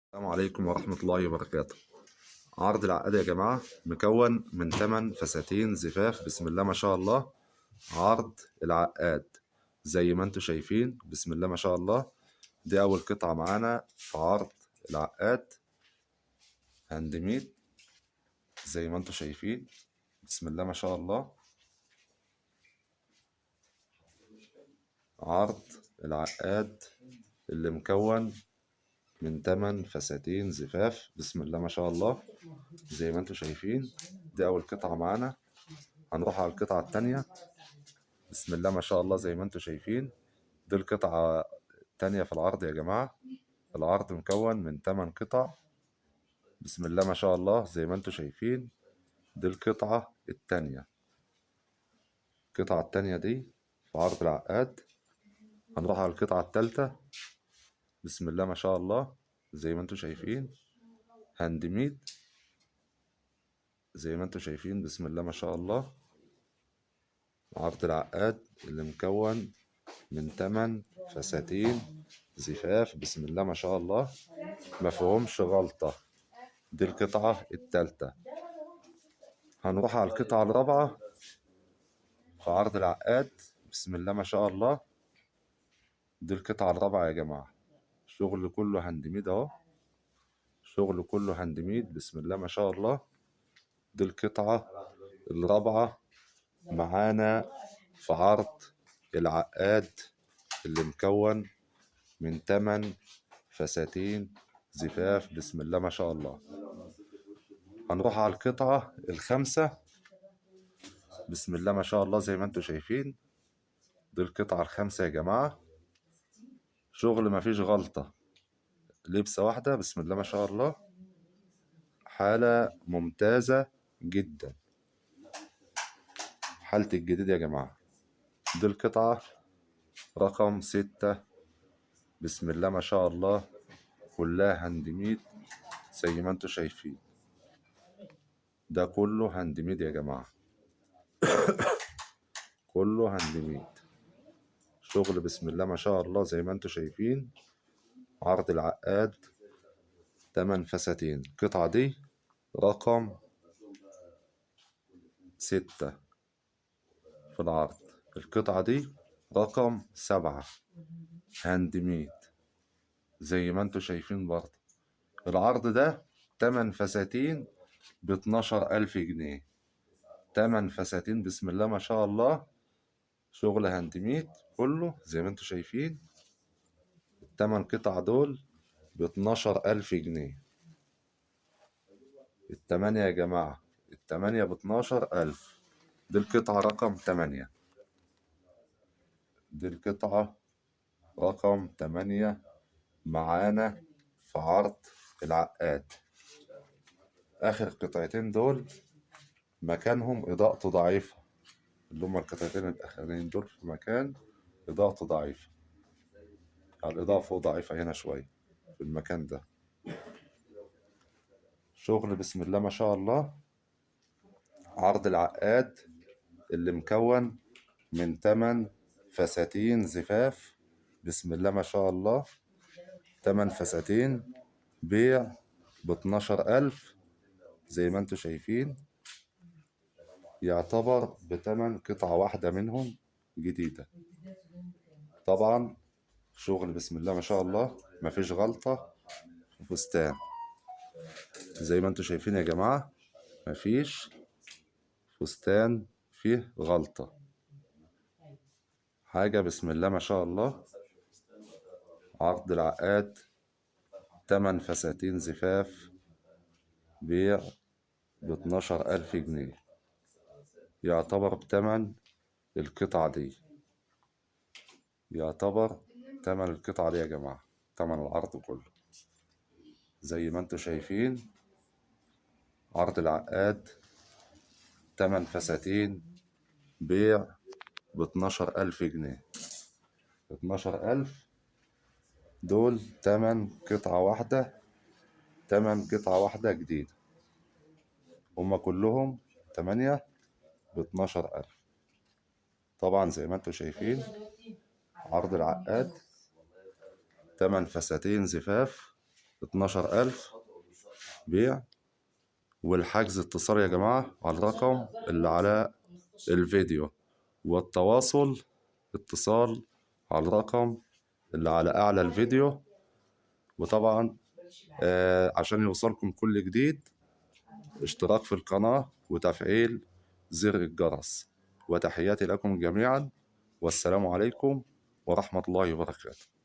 السلام عليكم ورحمة الله وبركاته. عرض العقاد يا جماعة مكون من 8 فساتين زفاف، بسم الله ما شاء الله. عرض العقاد زي ما انتم شايفين، بسم الله ما شاء الله. دي أول قطعة معانا في عرض العقاد، هاند ميد زي ما انتم شايفين، بسم الله ما شاء الله. عرض العقاد اللي مكون من 8 فساتين زفاف، بسم الله ما شاء الله، زي ما انتم شايفين. دي أول قطعة معانا. هنروح على القطعة التانية، بسم الله ما شاء الله، زي ما انتم شايفين. دي القطعة التانية في العرض يا جماعة. العرض مكون من 8 قطع، بسم الله ما شاء الله، زي ما انتم شايفين. دي القطعة التانية. القطعة التانية دي في عرض العقاد. هنروح على القطعة التالتة، بسم الله ما شاء الله، زي ما انتم شايفين. هاند ميد زي ما انتم شايفين، بسم الله ما شاء الله. عرض العقاد اللي مكون من 8 فساتين زفاف، بسم الله ما شاء الله، مفهومش غلطة. دي القطعة التالتة. هنروح على القطعة الرابعة في عرض العقاد، بسم الله ما شاء الله. دي القطعة الرابعة يا جماعة. شغل كله هاندميد اهو، شغل كله هاندميد، بسم الله ما شاء الله. دي القطعة الرابعة معانا في عرض العقاد اللي مكون من 8 فساتين زفاف، بسم الله ما شاء الله. هنروح على القطعة الخامسة، بسم الله ما شاء الله، زي ما انتم شايفين. دي القطعة الخامسة يا جماعة. شغل مفيش غلطة، لبسة واحدة، بسم الله ما شاء الله. حالة ممتازة جدا، حالة الجديد يا جماعة. دي القطعة رقم 6، بسم الله ما شاء الله، كلها هاندميد زي ما انتم شايفين. ده كله هاندميد يا جماعة، كله هاندميد. شغل بسم الله ما شاء الله، زي ما انتم شايفين. عرض العقاد 8 فساتين. القطعة دي رقم 6 في العرض. القطعة دي رقم 7 هاند ميد زي ما انتوا شايفين برضه. العرض ده 8 فساتين ب12,000 جنيه. 8 فساتين بسم الله ما شاء الله، شغل هاند ميد كله زي ما انتوا شايفين. ال8 قطع دول ب12,000 جنيه. التمانية يا جماعة، التمانية ب12,000. دي القطعة رقم 8. دي القطعة رقم 8 معانا في عرض العقاد. آخر قطعتين دول مكانهم إضاءته ضعيفة، اللي هما القطعتين الأخرين دول في مكان إضاءته ضعيفة. الإضاءة فوق ضعيفة هنا شوية في المكان ده. شغل بسم الله ما شاء الله. عرض العقاد اللي مكون من 8 فساتين زفاف، بسم الله ما شاء الله. 8 فساتين بيع ب12,000 زي ما انتوا شايفين. يعتبر بتمن قطعة واحدة منهم جديدة. طبعا شغل بسم الله ما شاء الله، مفيش غلطة في فستان. زي ما انتوا شايفين يا جماعة، مفيش فستان فيه غلطة. حاجة بسم الله ما شاء الله. عرض العقاد 8 فساتين زفاف بيع ب12,000 جنيه. يعتبر بتمن القطعة دي، يعتبر تمن القطعة دي يا جماعة، تمن العرض كله. زي ما انتوا شايفين، عرض العقاد 8 فساتين بيع ب12,000 جنيه. 12,000 دول تمن قطعة واحدة، تمن قطعة واحدة جديدة. هما كلهم 8 ب12,000. طبعا زي ما انتوا شايفين، عرض العقاد 8 فساتين زفاف 12,000 بيع. والحجز اتصال يا جماعة على الرقم اللي على الفيديو، والتواصل اتصال على الرقم اللي على أعلى الفيديو. وطبعا عشان يوصلكم كل جديد اشتراك في القناة وتفعيل زر الجرس. وتحياتي لكم جميعا، والسلام عليكم ورحمة الله وبركاته.